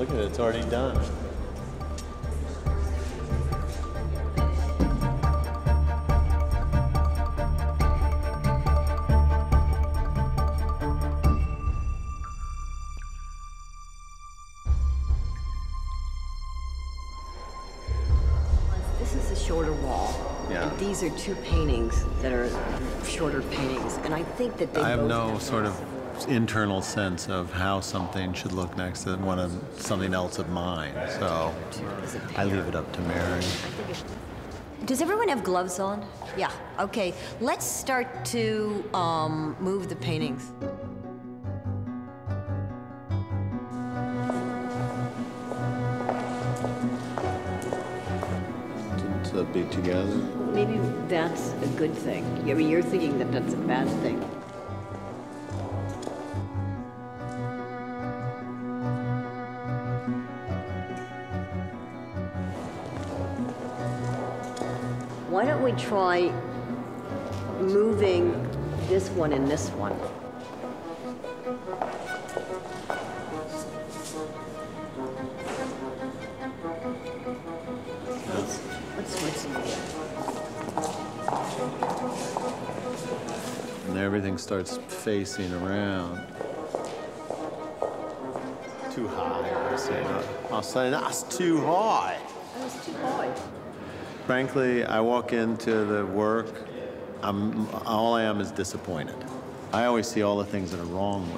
Look at it, it's already done. This is a shorter wall. Yeah. And these are two paintings that are shorter paintings. And I think that they I have both no sort of internal sense of how something should look next to something else of mine, so I leave it up to Mary. Does everyone have gloves on? Yeah, okay. Let's start to move the paintings. So be together. Maybe that's a good thing. I mean, you're thinking that that's a bad thing. Why don't we try moving this one and this one? Let's switch some here. And everything starts facing around. Too high, I'll say that's too high. That's too high. Frankly, I walk into the work, all I am is disappointed. I always see all the things that are wrong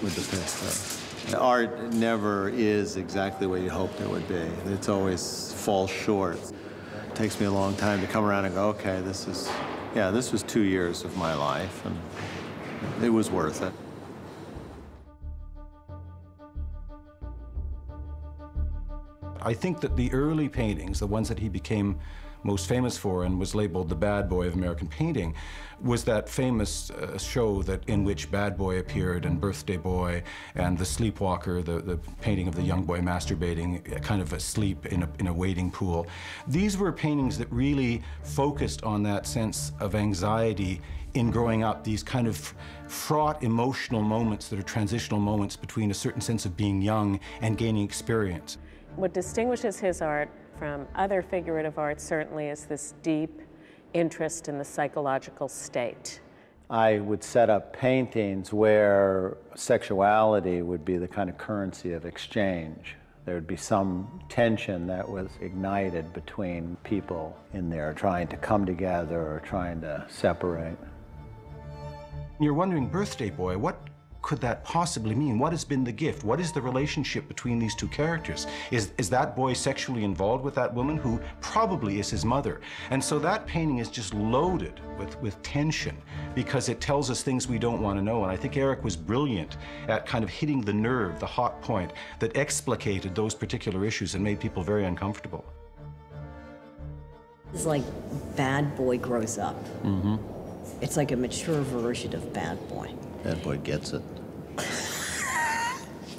with the stuff. Art never is exactly what you hoped it would be. It's always falls short. It takes me a long time to come around and go, okay, this was 2 years of my life, and it was worth it. I think that the early paintings, the ones that he became most famous for and was labeled the bad boy of American painting, was that famous show in which Bad Boy appeared, and Birthday Boy, and The Sleepwalker, the painting of the young boy masturbating, kind of asleep in a wading pool. These were paintings that really focused on that sense of anxiety in growing up, these kind of fraught emotional moments that are transitional moments between a certain sense of being young and gaining experience. What distinguishes his art from other figurative art certainly is this deep interest in the psychological state. I would set up paintings where sexuality would be the kind of currency of exchange. There would be some tension that was ignited between people in there trying to come together or trying to separate. You're wondering, Birthday Boy, what could that possibly mean? What has been the gift? What is the relationship between these two characters? Is that boy sexually involved with that woman who probably is his mother? And so that painting is just loaded with tension because it tells us things we don't want to know. And I think Eric was brilliant at kind of hitting the nerve, the hot point that explicated those particular issues and made people very uncomfortable. It's like Bad Boy grows up. Mm-hmm. It's like a mature version of Bad Boy. Bad Boy gets it.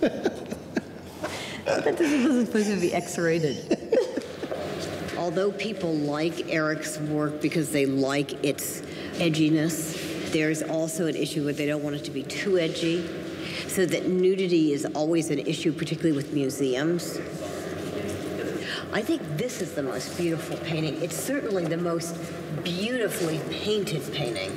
But this wasn't supposed to be X-rated. Although people like Eric's work because they like its edginess, there's also an issue where they don't want it to be too edgy, so that nudity is always an issue, particularly with museums. I think this is the most beautiful painting. It's certainly the most beautifully painted painting.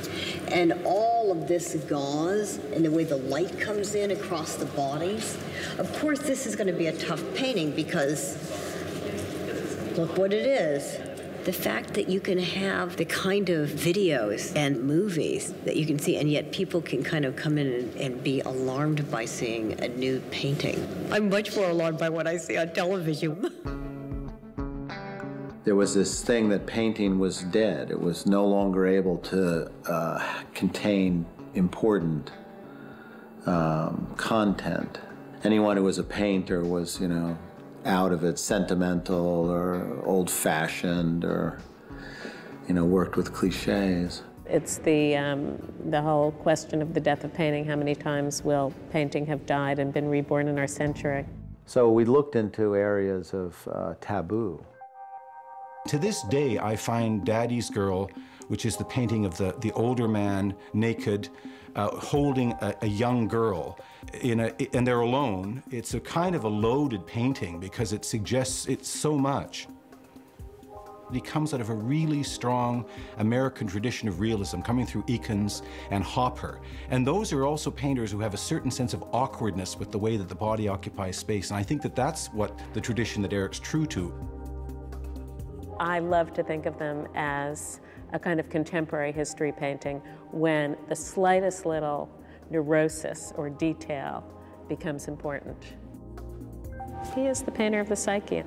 And all of this gauze and the way the light comes in across the bodies. Of course, this is going to be a tough painting because look what it is. The fact that you can have the kind of videos and movies that you can see, and yet people can kind of come in and be alarmed by seeing a nude painting. I'm much more alarmed by what I see on television. There was this thing that painting was dead. It was no longer able to contain important content. Anyone who was a painter was, you know, out of it, sentimental or old-fashioned or, you know, worked with cliches. It's the whole question of the death of painting. How many times will painting have died and been reborn in our century? So we looked into areas of taboo. To this day, I find Daddy's Girl, which is the painting of the older man naked, holding a young girl, and they're alone, it's a kind of a loaded painting because it suggests it's so much. He comes out of a really strong American tradition of realism coming through Eakins and Hopper. And those are also painters who have a certain sense of awkwardness with the way that the body occupies space. And I think that that's what the tradition that Eric's true to. I love to think of them as a kind of contemporary history painting when the slightest little neurosis or detail becomes important. He is the painter of the psyche.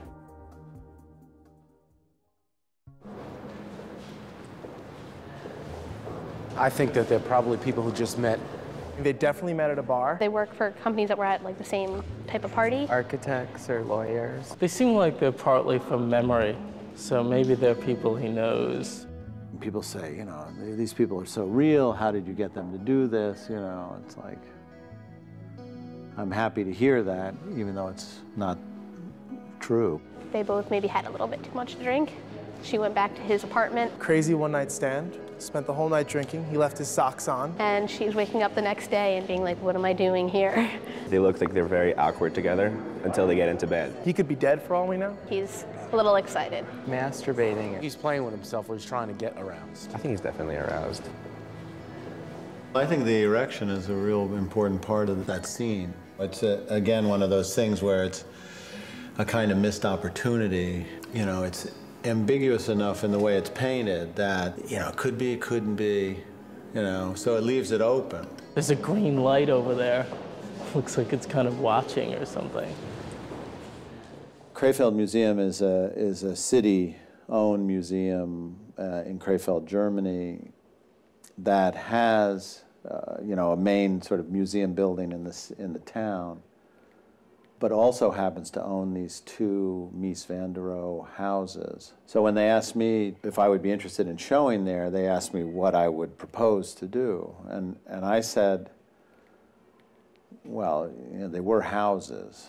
I think that they're probably people who just met. They definitely met at a bar. They work for companies that were at like the same type of party. Architects or lawyers. They seem like they're partly from memory, so maybe they're people he knows. People say, you know, these people are so real, how did you get them to do this? You know, it's like, I'm happy to hear that, even though it's not true. They both maybe had a little bit too much to drink. She went back to his apartment. Crazy one-night stand. Spent the whole night drinking. He left his socks on. And she's waking up the next day and being like, what am I doing here? They look like they're very awkward together until they get into bed. He could be dead for all we know. He's a little excited. Masturbating. He's playing with himself or he's trying to get aroused. I think he's definitely aroused. I think the erection is a real important part of that scene. It's, again, one of those things where it's a kind of missed opportunity. You know, it's ambiguous enough in the way it's painted that, you know, could be, couldn't be, you know, so it leaves it open. There's a green light over there. Looks like it's kind of watching or something. Krefeld Museum is a city-owned museum in Krefeld, Germany, that has, you know, a main sort of museum building in the town, but also happens to own these two Mies van der Rohe houses. So when they asked me if I would be interested in showing there, they asked me what I would propose to do. And I said, well, you know, they were houses,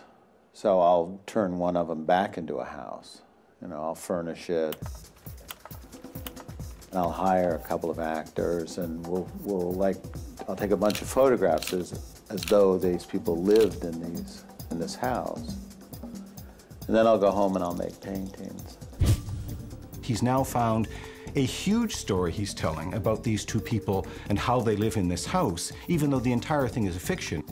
so I'll turn one of them back into a house. You know, I'll furnish it, and I'll hire a couple of actors, and I'll take a bunch of photographs as though these people lived in this house. And then I'll go home and I'll make paintings. He's now found a huge story he's telling about these two people and how they live in this house, even though the entire thing is a fiction.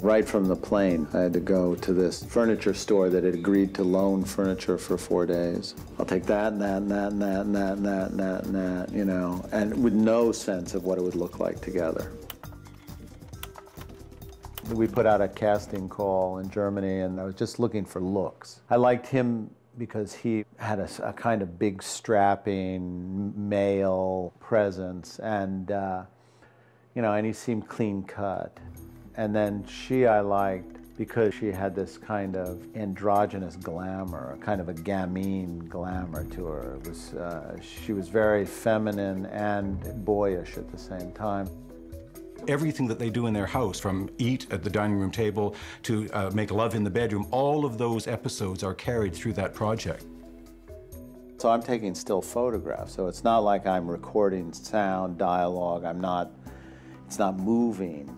Right from the plane, I had to go to this furniture store that had agreed to loan furniture for 4 days. I'll take that and that and that and that and that and that and that and that, you know, and with no sense of what it would look like together. We put out a casting call in Germany, and I was just looking for looks. I liked him because he had a kind of big, strapping male presence, and you know, and he seemed clean cut. And then she I liked because she had this kind of androgynous glamour, kind of a gamine glamour to her. It was, she was very feminine and boyish at the same time. Everything that they do in their house, from eat at the dining room table to make love in the bedroom, all of those episodes are carried through that project. So I'm taking still photographs, so it's not like I'm recording sound, dialogue, it's not moving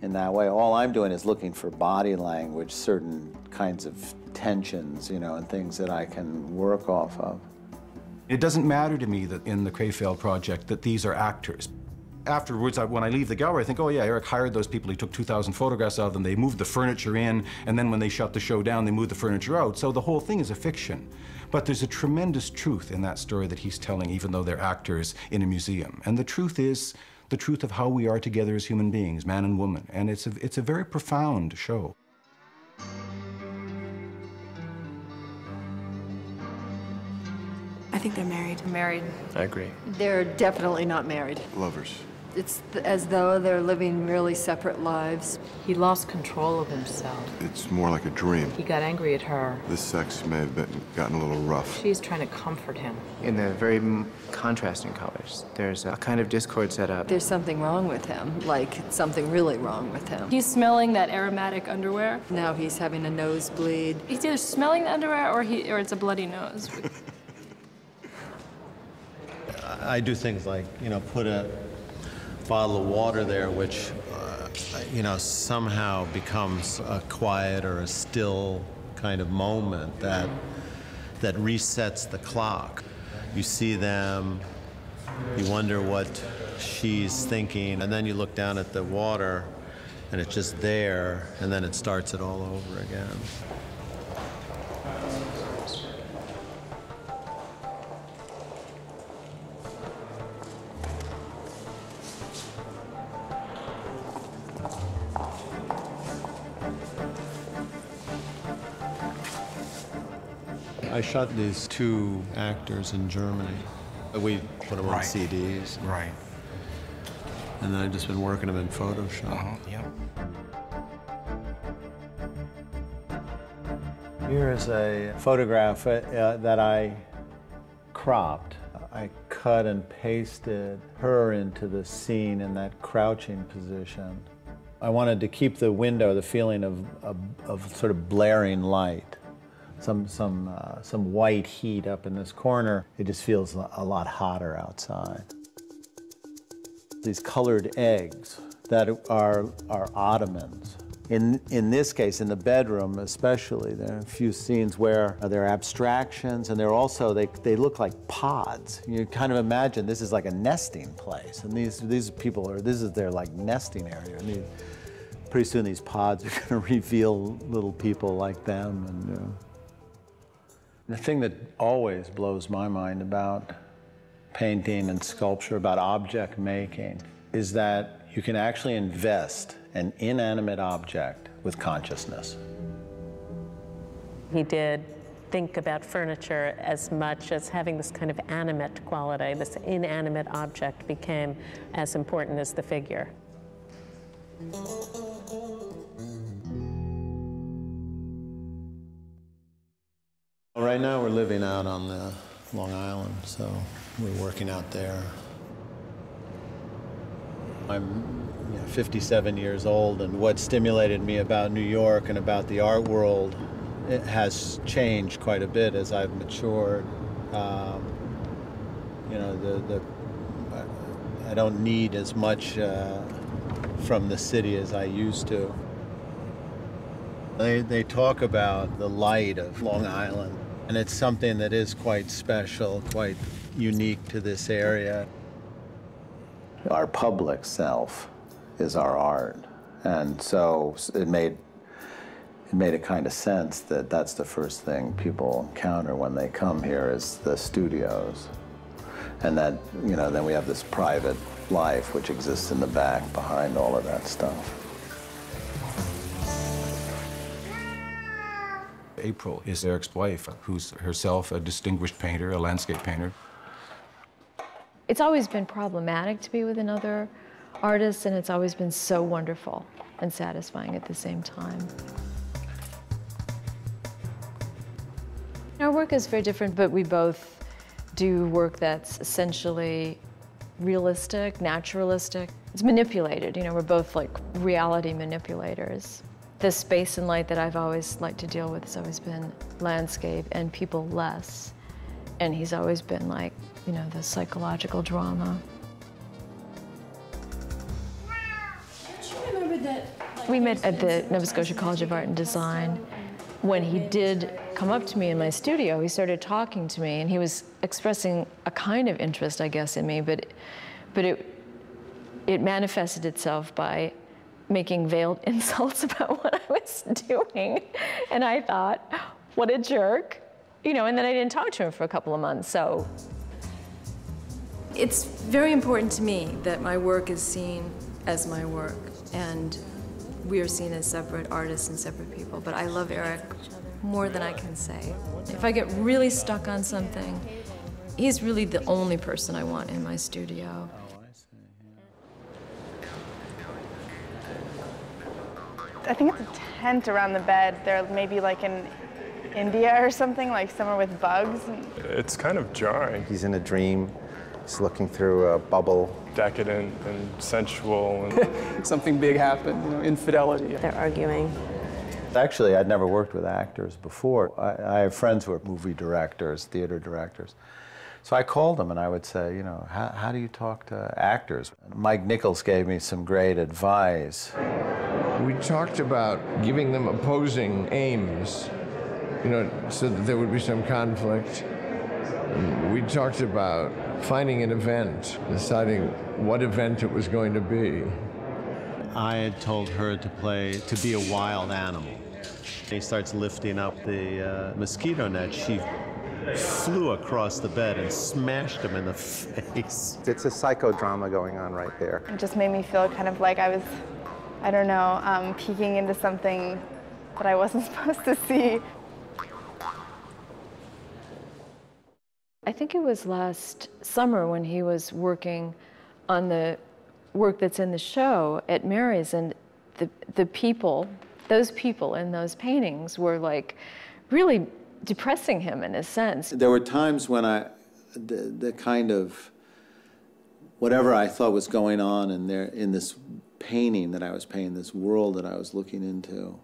in that way. All I'm doing is looking for body language, certain kinds of tensions, you know, and things that I can work off of. It doesn't matter to me that in the Krefeld project that these are actors. Afterwards, when I leave the gallery, I think, oh yeah, Eric hired those people. He took 2,000 photographs of them. They moved the furniture in, and then when they shut the show down, they moved the furniture out. So the whole thing is a fiction. But there's a tremendous truth in that story that he's telling, even though they're actors in a museum. And the truth is the truth of how we are together as human beings, man and woman. And it's a very profound show. I think they're married. Married. I agree. They're definitely not married. Lovers. It's as though they're living really separate lives. He lost control of himself. It's more like a dream. He got angry at her. This sex may have gotten a little rough. She's trying to comfort him. In the very contrasting colors, there's a kind of discord set up. There's something wrong with him, like something really wrong with him. He's smelling that aromatic underwear. Now he's having a nosebleed. He's either smelling the underwear or it's a bloody nose. I do things like, you know, put a bottle of water there, which, you know, somehow becomes a quiet or a still kind of moment that resets the clock. You see them, you wonder what she's thinking, and then you look down at the water, and it's just there, and then it starts it all over again. I shot these 2 actors in Germany. We put them on CDs. Right. And then I've just been working them in Photoshop. Yeah. Here is a photograph that I cropped. I cut and pasted her into the scene in that crouching position. I wanted to keep the window, the feeling of sort of blaring light. Some white heat up in this corner. It just feels a lot hotter outside. These colored eggs that are ottomans. In this case, in the bedroom especially, there are a few scenes where there are abstractions, and they're also, they look like pods. You kind of imagine this is like a nesting place, and these people are, this is their like nesting area. And pretty soon these pods are going to reveal little people like them. And the thing that always blows my mind about painting and sculpture, about object making, is that you can actually invest an inanimate object with consciousness. He did think about furniture as much as having this kind of animate quality. This inanimate object became as important as the figure. Right now we're living out on the Long Island, so we're working out there. I'm 57 years old, and what stimulated me about New York and about the art world, it has changed quite a bit as I've matured. You know, I don't need as much from the city as I used to. They talk about the light of Long Island, and it's something that is quite special, quite unique to this area. Our public self is our art, and so it made a kind of sense that that's the first thing people encounter when they come here is the studios, and that, you know, then we have this private life which exists in the back behind all of that stuff. April is Eric's wife, who's herself a distinguished painter, a landscape painter. It's always been problematic to be with another artist, and it's always been so wonderful and satisfying at the same time. Our work is very different, but we both do work that's essentially realistic, naturalistic. It's manipulated, you know, we're both like reality manipulators. The space and light that I've always liked to deal with has always been landscape and people less. And he's always been like, you know, the psychological drama. Don't you remember that? Like, we met at the Nova Scotia College of Art and Design. When he did come up to me in my studio, he started talking to me, and he was expressing a kind of interest, I guess, in me, but it manifested itself by making veiled insults about what I was doing. And I thought, what a jerk. You know, and then I didn't talk to him for a couple of months, so. It's very important to me that my work is seen as my work, and we are seen as separate artists and separate people, but I love Eric more than I can say. If I get really stuck on something, he's really the only person I want in my studio. I think it's a tent around the bed. They're maybe like in India or something, like somewhere with bugs. It's kind of jarring. He's in a dream. He's looking through a bubble. Decadent and sensual. And something big happened, you know, infidelity. They're arguing. Actually, I'd never worked with actors before. I have friends who are movie directors, theater directors. So I called him and I would say, you know, how do you talk to actors? Mike Nichols gave me some great advice. We talked about giving them opposing aims, you know, so that there would be some conflict. And we talked about finding an event, deciding what event it was going to be. I had told her to be a wild animal. He starts lifting up the mosquito net. She flew across the bed and smashed him in the face. It's a psychodrama going on right there. It just made me feel kind of like I was, I don't know, peeking into something that I wasn't supposed to see. I think it was last summer when he was working on the work that's in the show at Mary's, and the people, those people in those paintings were like really depressing him in a sense. There were times when the kind of, whatever I thought was going on in this painting that I was painting, this world that I was looking into,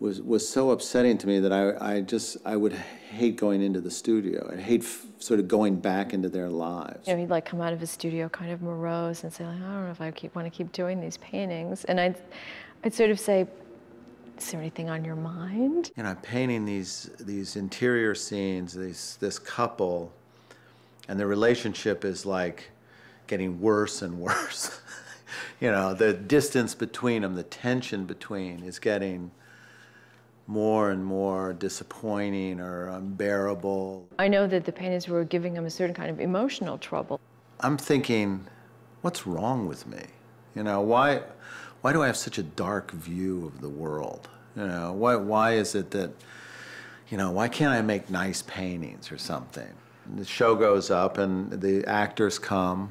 was so upsetting to me that I would hate going into the studio. I'd hate sort of going back into their lives. You know, he'd like come out of his studio kind of morose and say, like, I don't know if I want to keep doing these paintings. And I'd sort of say, is there anything on your mind? You know, I'm painting these interior scenes, this couple, and the relationship is like getting worse and worse. You know, the distance between them, the tension between is getting more and more disappointing or unbearable. I know that the paintings were giving him a certain kind of emotional trouble. I'm thinking, what's wrong with me? You know, why do I have such a dark view of the world? You know, why is it that, you know, why can't I make nice paintings or something? And the show goes up and the actors come,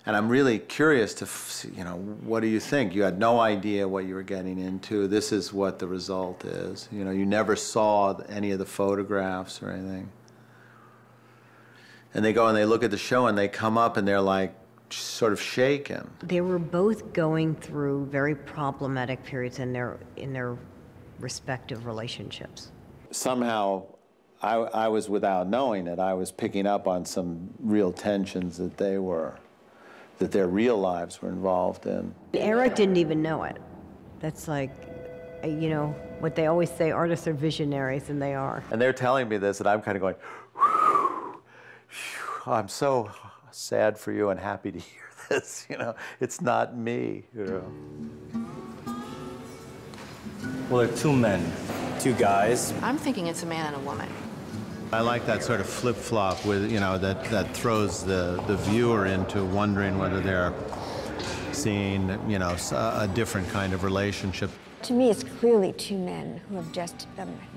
and I'm really curious to, you know, what do you think? You had no idea what you were getting into. This is what the result is. You know, you never saw any of the photographs or anything. And they go and they look at the show and they come up and they're like sort of shaken. They were both going through very problematic periods in their respective relationships. Somehow, I was, without knowing it, I was picking up on some real tensions that their real lives were involved in. Eric didn't even know it. That's like, you know, what they always say, artists are visionaries, and they are. And they're telling me this, and I'm kind of going, whew, whew, I'm so sad for you and happy to hear this, you know. It's not me, you know. Well, there are two men. Two guys. I'm thinking it's a man and a woman. I like that sort of flip-flop with, you know, that throws the viewer into wondering whether they're seeing, you know, a different kind of relationship. To me, it's clearly two men who have just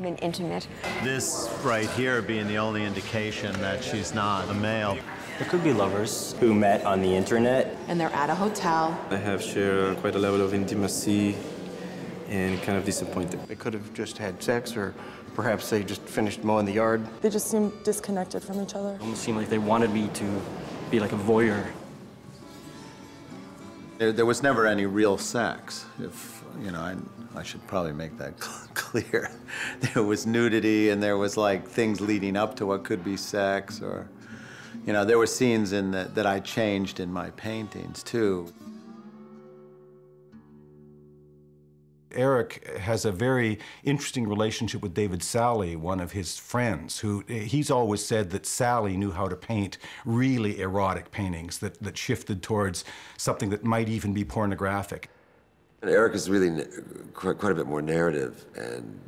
been intimate. This right here being the only indication that she's not a male. There could be lovers who met on the internet. And they're at a hotel. They have shared quite a level of intimacy and kind of disappointed. They could have just had sex, or perhaps they just finished mowing the yard. They just seemed disconnected from each other. It almost seemed like they wanted me to be like a voyeur. There was never any real sex. If, you know, I should probably make that clear. There was nudity and there was like things leading up to what could be sex, or, you know, there were scenes that I changed in my paintings too. Eric has a very interesting relationship with David Sally, one of his friends, who he's always said that Sally knew how to paint really erotic paintings that shifted towards something that might even be pornographic. And Eric is really quite a bit more narrative and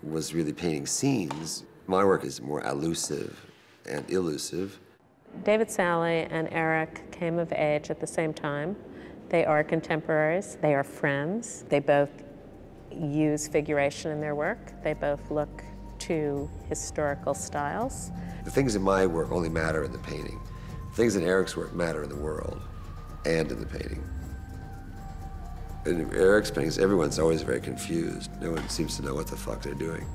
was really painting scenes. My work is more elusive and elusive. David Sally and Eric came of age at the same time. They are contemporaries. They are friends. They both use figuration in their work. They both look to historical styles. The things in my work only matter in the painting. Things in Eric's work matter in the world and in the painting. In Eric's paintings, everyone's always very confused. No one seems to know what the fuck they're doing.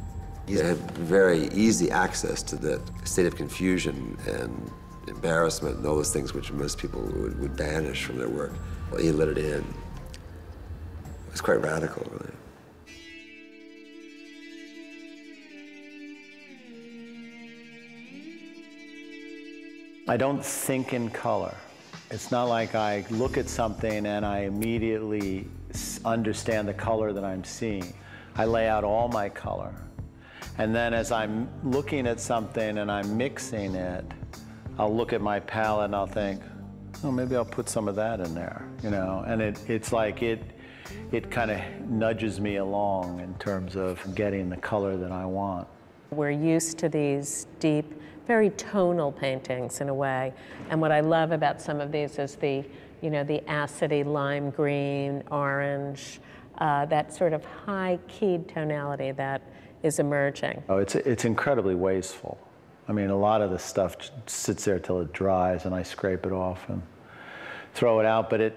He had very easy access to that state of confusion and embarrassment and all those things which most people would banish from their work. Well, he let it in. It was quite radical, really. I don't think in color. It's not like I look at something and I immediately understand the color that I'm seeing. I lay out all my color. And then as I'm looking at something and I'm mixing it, I'll look at my palette and I'll think, oh, maybe I'll put some of that in there, you know? And it's like it kind of nudges me along in terms of getting the color that I want. We're used to these deep, very tonal paintings in a way. And what I love about some of these is the, you know, the acidy lime green, orange, that sort of high-keyed tonality that is emerging. Oh, it's incredibly wasteful. I mean, a lot of the stuff sits there till it dries and I scrape it off and throw it out, but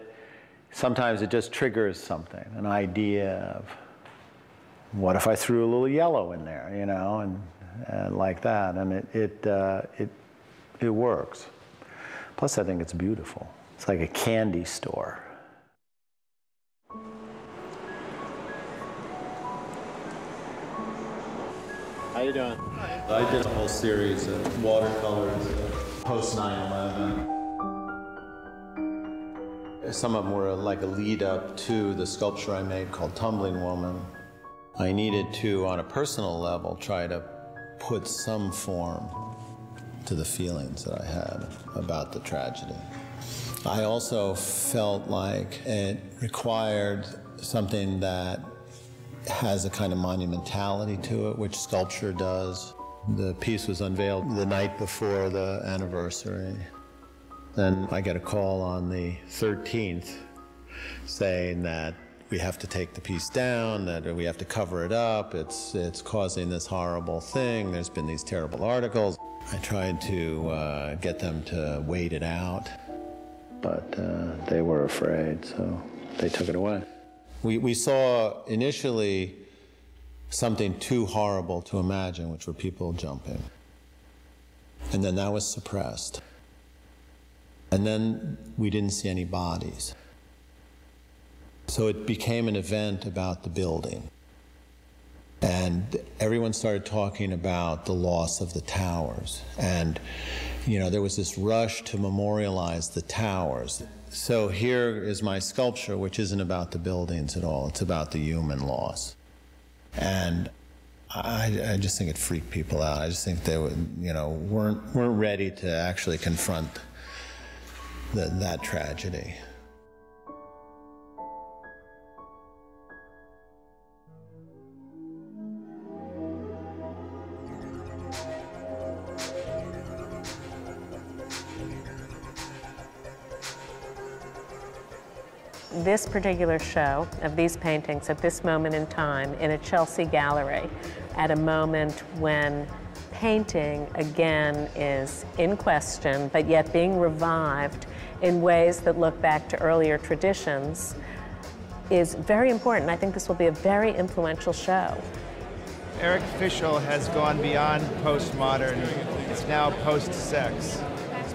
sometimes it just triggers something, an idea of, what if I threw a little yellow in there, you know, and like that, and it works. Plus, I think it's beautiful. It's like a candy store. How you doing? I did a whole series of watercolors post 9/11. Some of them were like a lead up to the sculpture I made called Tumbling Woman. I needed to, on a personal level, try to put some form to the feelings that I had about the tragedy. I also felt like it required something that has a kind of monumentality to it, which sculpture does. The piece was unveiled the night before the anniversary. Then I get a call on the 13th saying that we have to take the piece down, that we have to cover it up, it's causing this horrible thing, there's been these terrible articles. I tried to get them to wait it out, but they were afraid, so they took it away. We saw initially something too horrible to imagine, which were people jumping. And then that was suppressed. And then we didn't see any bodies. So it became an event about the building. And everyone started talking about the loss of the towers. And, you know, there was this rush to memorialize the towers. So here is my sculpture, which isn't about the buildings at all. It's about the human loss. And I just think it freaked people out. I just think they weren't ready to actually confront that tragedy. This particular show of these paintings at this moment in time in a Chelsea gallery, at a moment when painting again is in question, but yet being revived in ways that look back to earlier traditions, is very important. I think this will be a very influential show. Eric Fischl has gone beyond postmodern. It's now post-sex.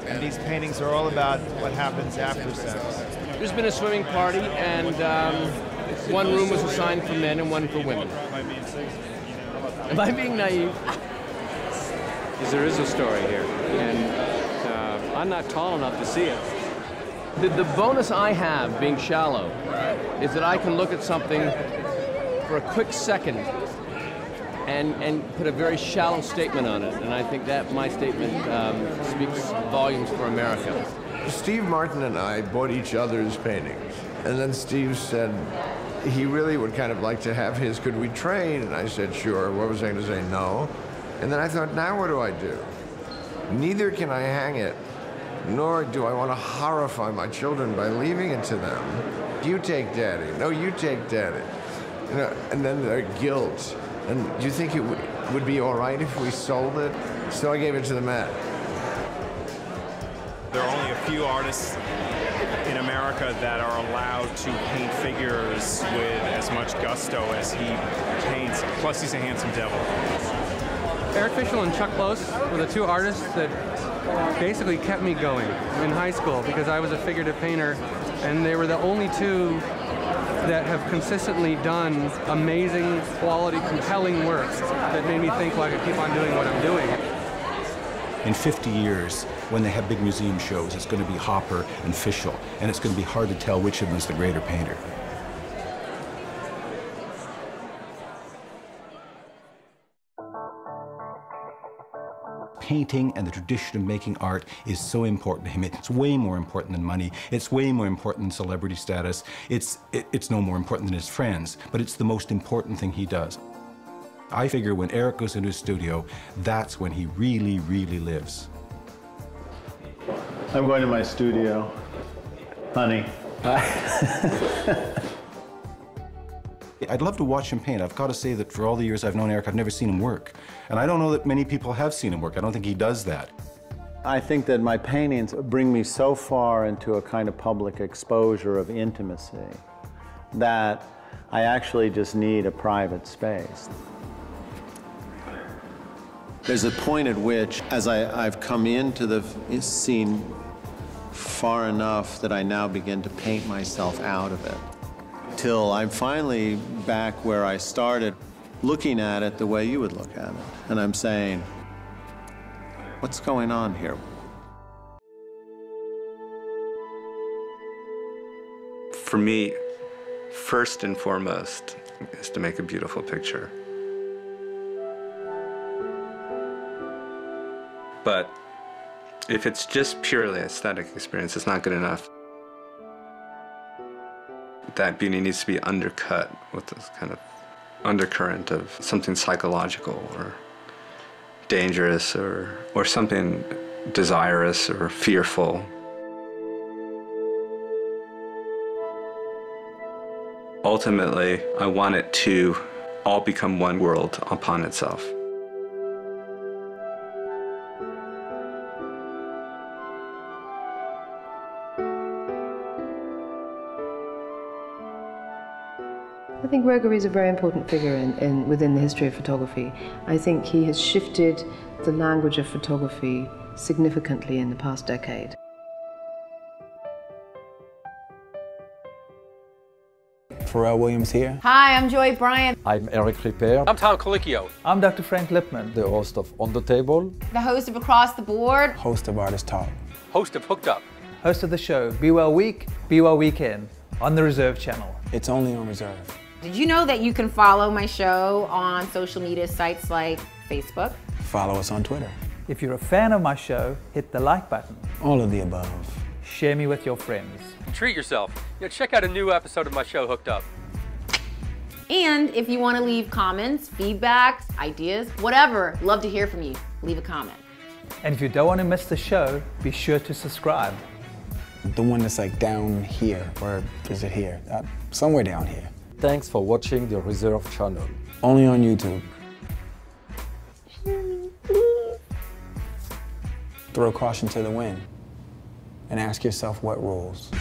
And these paintings are all about what happens after sex. There's been a swimming party, and one room was assigned for men and one for women. Am I being naive? Because there is a story here, and I'm not tall enough to see it. The bonus I have, being shallow, is that I can look at something for a quick second and put a very shallow statement on it, and I think that my statement speaks volumes for America. Steve Martin and I bought each other's paintings, and then Steve said he really would kind of like to have his. Could we trade? And I said, sure. What was I going to say? No. And then I thought, now what do I do? Neither can I hang it, nor do I want to horrify my children by leaving it to them. You take Daddy. No, you take Daddy. You know, and then their guilt. And do you think it would be all right if we sold it? So I gave it to the Met. There are only a few artists in America that are allowed to paint figures with as much gusto as he paints. Plus, he's a handsome devil. Eric Fischl and Chuck Close were the two artists that basically kept me going in high school because I was a figurative painter, and they were the only two that have consistently done amazing, quality, compelling work that made me think, well, I could keep on doing what I'm doing. In 50 years, when they have big museum shows, it's going to be Hopper and Fischl, and it's going to be hard to tell which of them is the greater painter. Painting and the tradition of making art is so important to him. It's way more important than money. It's way more important than celebrity status. It's no more important than his friends, but it's the most important thing he does. I figure when Eric goes into his studio, that's when he really, really lives. I'm going to my studio, honey. I'd love to watch him paint. I've got to say that for all the years I've known Eric, I've never seen him work. And I don't know that many people have seen him work. I don't think he does that. I think that my paintings bring me so far into a kind of public exposure of intimacy that I actually just need a private space. There's a point at which, as I've come into the scene far enough that I now begin to paint myself out of it, till I'm finally back where I started, looking at it the way you would look at it. And I'm saying, what's going on here? For me, first and foremost, is to make a beautiful picture. But if it's just purely aesthetic experience, it's not good enough. That beauty needs to be undercut with this kind of undercurrent of something psychological or dangerous or something desirous or fearful. Ultimately, I want it to all become one world upon itself. I think Gregory is a very important figure within the history of photography. I think he has shifted the language of photography significantly in the past decade. Pharrell Williams here. Hi, I'm Joy Bryant. I'm Eric Ripper. I'm Tom Colicchio. I'm Dr. Frank Lipman, the host of On the Table. The host of Across the Board. Host of Artist Talk. Host of Hooked Up. Host of the show Be Well Week, Be Well Weekend on the Reserve channel. It's only on Reserve. Did you know that you can follow my show on social media sites like Facebook? Follow us on Twitter. If you're a fan of my show, hit the like button. All of the above. Share me with your friends. Treat yourself. Check out a new episode of my show, Hooked Up. And if you want to leave comments, feedbacks, ideas, whatever, love to hear from you. Leave a comment. And if you don't want to miss the show, be sure to subscribe. The one that's like down here, or is it here? Somewhere down here. Thanks for watching the Reserve channel. Only on YouTube. Throw caution to the wind and ask yourself what rules.